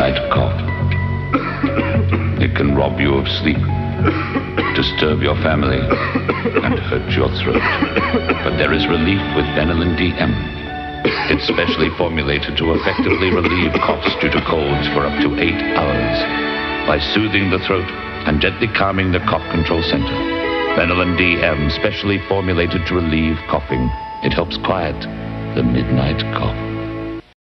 midnight cough. It can rob you of sleep, disturb your family, and hurt your throat. But there is relief with Benylin DM. It's specially formulated to effectively relieve coughs due to colds for up to 8 hours by soothing the throat and gently calming the cough control center. Benylin DM, specially formulated to relieve coughing. It helps quiet the midnight cough.